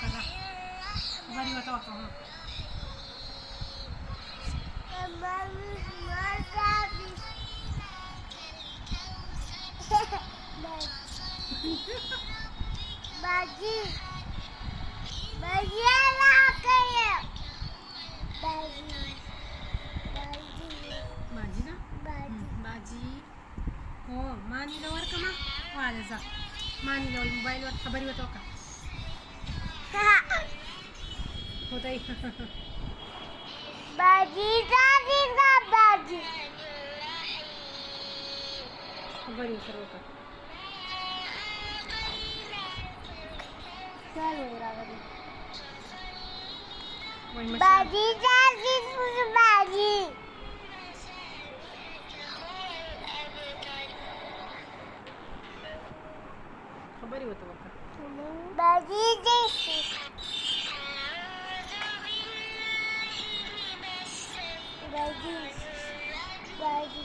का बरी होता होता हूँ बाजी बाजी ला करे बाजी बाजी भाजी ना बाजी भाजी हो मानिल्यावर का मग वाजायचा मानिल्यावर मोबाईलवर खबरी होतो का होताई बाजी दादी ना बाजी खबरी सर्व का चलो रावड़ी वही मसाला बाजी दादी बाजी खबरी होतं बघा बाजी जैसी बाजी बाजी